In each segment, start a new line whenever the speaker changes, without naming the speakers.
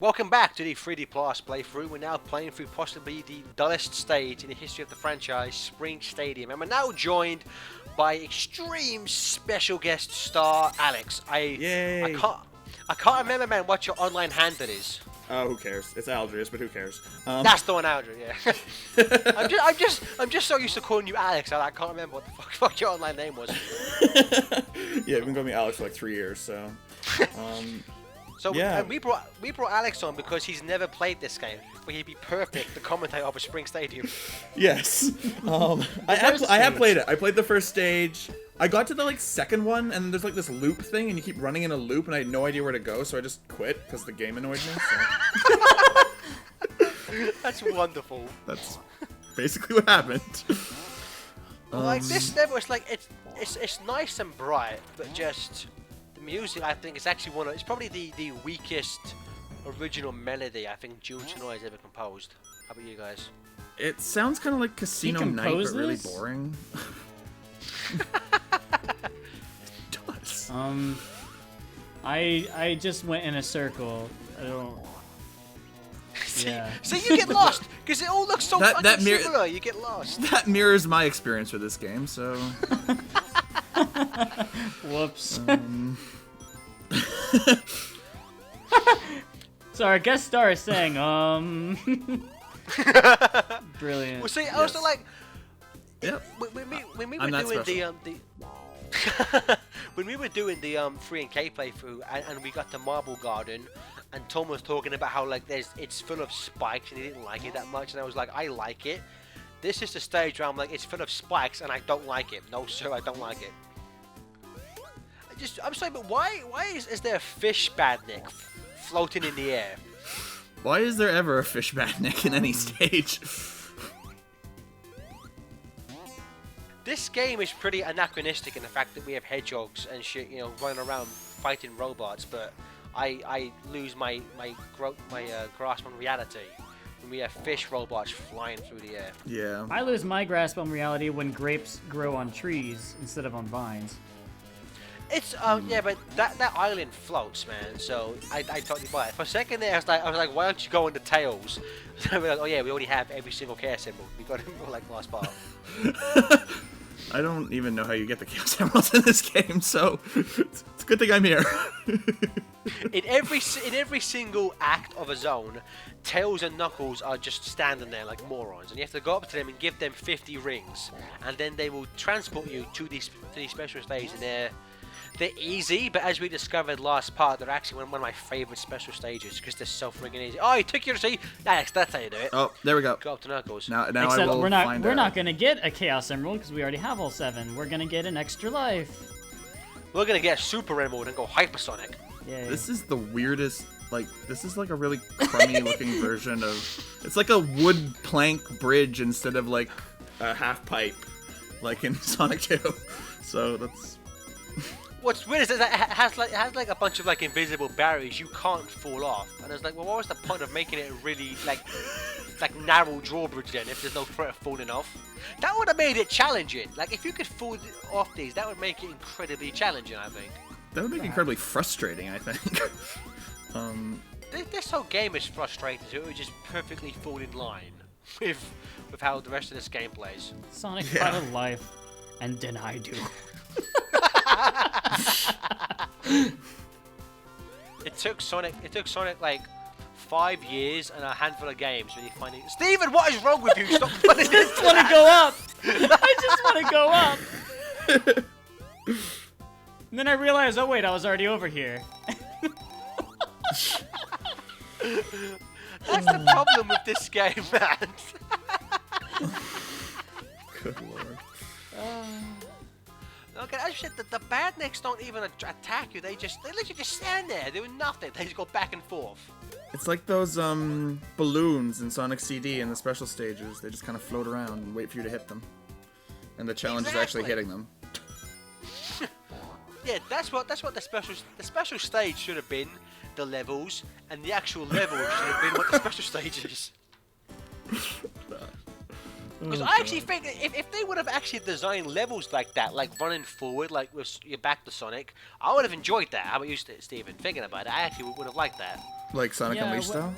Welcome back to the 3D Plus playthrough. We're now playing through possibly the dullest stage in the history of the franchise, Spring Stadium, and we're now joined by extreme special guest star Alex.
Yay!
I can't remember, man, what your online handle is.
Oh, who cares? It's Aldrius, but who cares?
That's the one, Aldrin. Yeah. I'm just so used to calling you Alex. I can't remember what the fuck your online name was.
Yeah, you've been calling me Alex for like 3 years, so.
So
yeah.
we brought Alex on because he's never played this game, but he'd be perfect to commentate over Spring Stadium.
Yes. I have played it. I played the first stage. I got to the second one, and there's this loop thing, and you keep running in a loop, and I had no idea where to go, so I just quit because the game annoyed me. So.
That's wonderful.
That's basically what happened.
This level, it's nice and bright, but just. Music, I think, is actually it's probably the weakest original melody I think Juletonoy has ever composed. How about you guys?
It sounds kind of like Casino Night, but really boring. It does.
I just went in a circle. I don't. Yeah.
See, you get lost because it all looks so fucking similar. You get lost.
That mirrors my experience with this game, so.
Whoops. So our guest star is saying, brilliant.
Well, see, I was like,
yep.
When we were doing when we were doing the 3K playthrough, and we got to Marble Garden, and Tom was talking about how it's full of spikes and he didn't like it that much, and I was like, I like it. This is the stage where I'm like, it's full of spikes and I don't like it. No, sir, I don't like it. I'm sorry, but why is there a fish badnik floating in the air?
Why is there ever a fish badnik in any stage?
This game is pretty anachronistic in the fact that we have hedgehogs and shit, running around fighting robots, but I lose my grasp on reality when we have fish robots flying through the air.
Yeah.
I lose my grasp on reality when grapes grow on trees instead of on vines.
It's yeah, but that island floats, man. So I totally buy it. For a second there, I was like, why don't you go into tails? So we're like, oh yeah, we already have every single chaos symbol. We got it last part.
I don't even know how you get the chaos emeralds in this game, so it's a good thing I'm here.
in every single act of a zone, Tails and Knuckles are just standing there like morons, and you have to go up to them and give them 50 rings, and then they will transport you to these special stages, and they're easy, but as we discovered last part, they're actually one of my favorite special stages because they're so friggin' easy. Oh, you took your seat. That's how you do it.
Oh, there we go.
Go up to Knuckles.
Now
Except
I will
we're
find
not gonna get a Chaos Emerald because we already have all 7. We're gonna get an extra life.
We're gonna get a Super Emerald and go Hypersonic.
Yay.
This is the weirdest. This is like a really crummy looking version of. It's like a wood plank bridge instead of like a half pipe, like in Sonic 2. So that's.
What's weird is that it has a bunch of invisible barriers you can't fall off, and it's like, well, what was the point of making it a really narrow drawbridge then if there's no threat of falling off? That would have made it challenging. Like if you could fall off these, that would make it incredibly challenging, I think.
That would make it incredibly frustrating, I think.
This whole game is frustrating, so it would just perfectly fall in line with how the rest of this game plays.
Sonic had a life, and then I do.
It took Sonic like 5 years and a handful of games when he finally. Steven, what is wrong with you? Stop putting
I just want to go up. I just want to go up. And then I realized, oh wait, I was already over here.
That's the problem with this game, man.
Good lord.
Okay, as you said, the badniks don't even attack you. They literally just stand there doing nothing. They just go back and forth.
It's like those balloons in Sonic CD in the special stages. They just kind of float around and wait for you to hit them. And the challenge is actually hitting them.
Yeah, that's what the special stage should have been. The levels, and the actual level should have been what the special stage is. Because I actually think if they would have actually designed levels like that, like running forward, like with your back to Sonic, I would have enjoyed that. How about you, Steven? Thinking about it, I actually would have liked that.
Like Sonic
Yeah,
Unleashed style?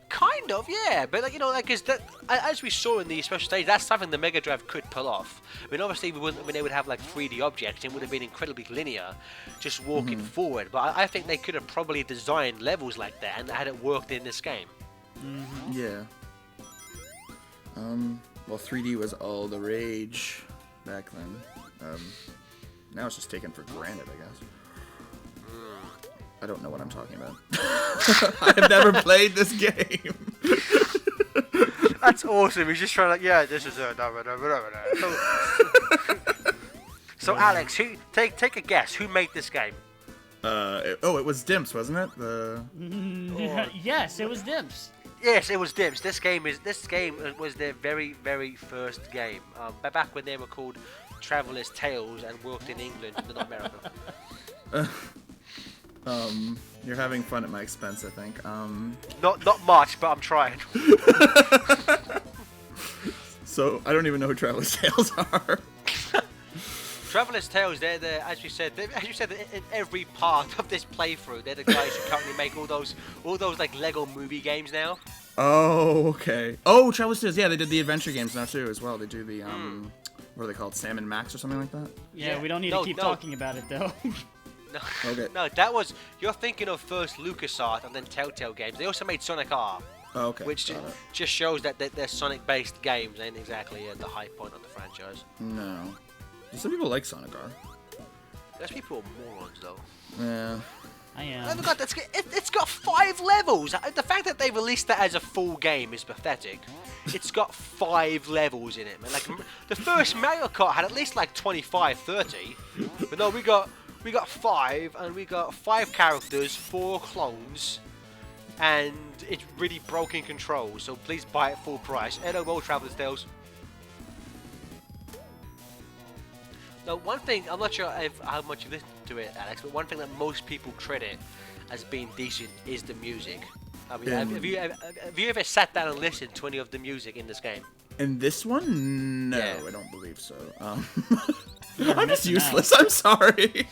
Kind of, yeah. But like is that as we saw in the special stage, that's something the Mega Drive could pull off. I mean, obviously, when they would have like 3D objects, it would have been incredibly linear, just walking forward. But I think they could have probably designed levels like that and had it worked in this game.
Yeah. Well, 3D was all the rage back then. Now it's just taken for granted, I guess. I don't know what I'm talking about. I have never played this game.
That's awesome. He's just trying to, yeah, this is a... So Alex, take a guess. Who made this game?
It was Dimps, wasn't it?
Yes, it was Dimps.
Yes, it was Dimps. This game was their very, very first game. Back when they were called Traveller's Tales and worked in England, but not America.
You're having fun at my expense, I think.
Not much, but I'm trying.
So I don't even know who Traveler's Tales are.
Traveller's Tales, they're the, as you said, in every part of this playthrough, they're the guys who currently make all those like Lego movie games now.
Oh, okay. Oh, Traveler's Tales. Yeah, they did the adventure games now too, as well. They do the what are they called? Sam and Max or something like that?
Yeah, we don't need to keep talking about it though.
No,
Okay.
no, you're thinking of first LucasArts and then Telltale Games. They also made Sonic R,
Oh, okay.
which just shows that they're Sonic-based games ain't exactly the high point of the franchise.
No. Some people like Sonic R.
Those people are morons, though.
Yeah.
I am.
Oh my God, it's got 5 levels. The fact that they released that as a full game is pathetic. It's got 5 levels in it, man. Like the first Mario Kart had at least like 25, 30. But no, we got 5, and we got 5 characters, 4 clones, and it's really broken controls. So please buy it full price. Edo World Traveller's Tales. Now, one thing, I'm not sure how much you listened to it, Alex, but one thing that most people credit as being decent is the music. I mean, have you ever sat down and listened to any of the music in this game?
In this one, no,
Yeah.
I don't believe so. I'm just useless. I'm sorry.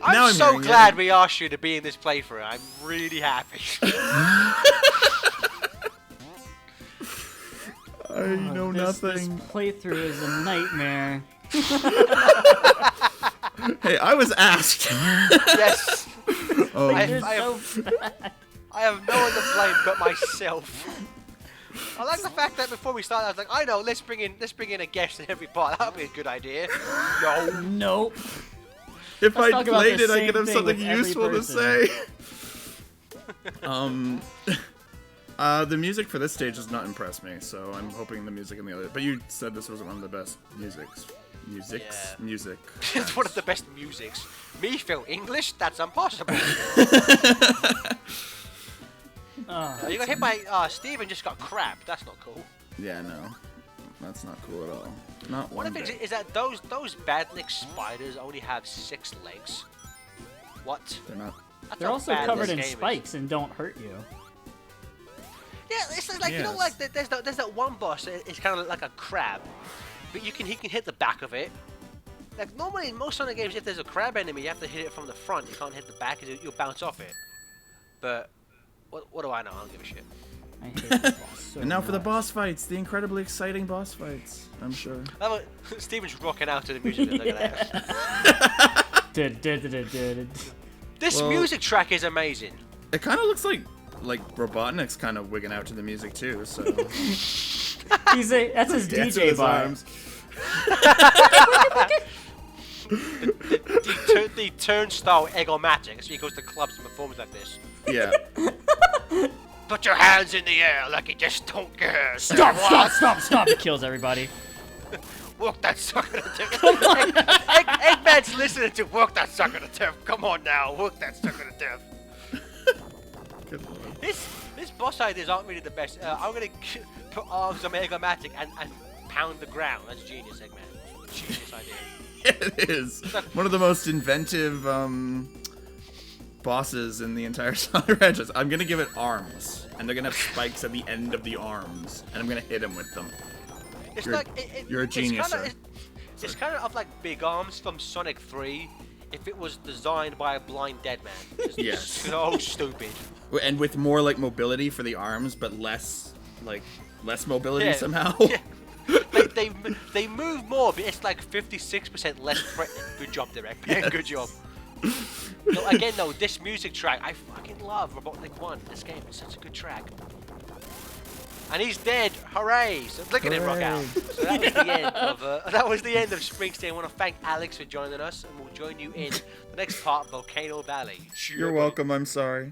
Now
I'm so
hearing
glad
it.
we asked you to be in this playthrough. I'm really happy.
I know
This
nothing.
playthrough is a nightmare.
Hey, I was asked.
Yes.
Oh,
You're
I
so
I have no one to blame but myself. I like the fact that before we started, I was like, I know, let's bring in a guest in every part. That would be a good idea. No.
Nope.
if
Let's
I
talk about
played
the
it, I
same
could have
thing
something
with every
useful to
person.
say. The music for this stage does not impress me, so I'm hoping the music in the other. But you said this was one of the best musics. Music.
It's one of the best musics. Me feel English? That's impossible. You got hit by Steven just got crap. That's not cool.
Yeah, no, that's not cool at all. Not
One
one
of the things
bit.
is that those badnik spiders only have 6 legs. What?
They're not.
That's
They're
how
also
bad
covered
this
in
game is.
spikes and don't hurt you.
Yeah, it's like you know,
Yes.
like there's that one boss. It's kind of like a crab, but he can hit the back of it. Like normally in most Sonic games, if there's a crab enemy, you have to hit it from the front. You can't hit the back, because you'll bounce off it. But what do I know? I don't give a shit.
I hate this boss so
And now for the
much.
boss fights, the incredibly exciting boss fights. I'm sure.
Steven's rocking out to the music. Look at that. This
Well-
music track is amazing.
It kind of looks like Robotnik's kind of wigging out to the music too. So
That's his
Dance with
DJ
his
bar.
arms.
The turnstile egomatic. So he goes to clubs and performs like this.
Yeah.
Put your hands in the air like you just don't care.
Stop! It kills everybody.
Work that sucker to death. Eggman's listening to work that sucker to death. Come on now, work that sucker to death.
Good lord.
This boss ideas aren't really the best. I'm gonna put arms on my Egomatic and pound the ground. That's genius, Eggman. Genius idea.
It is one of the most inventive bosses in the entire Sonic franchise. I'm gonna give it arms, and they're gonna have spikes at the end of the arms, and I'm gonna hit him with them.
It's
You're-
like
you're a genius,
It's
sir.
kind of like Big Arms from Sonic 3, if it was designed by a blind dead man. Just
Yes.
so stupid.
And with more like mobility for the arms, but less mobility
Yeah.
somehow.
Yeah. They move more, but it's like 56% less threatening. Good job, Direct. Yeah, good job. No, again, though, this music track, I fucking love Robotnik 1. This game is such a good track. And he's dead. Hooray! So look at him rock out. So that was the end of that was the end of Springsteen. I want to thank Alex for joining us, and we'll join you in the next part of Volcano Valley.
You're welcome. I'm sorry.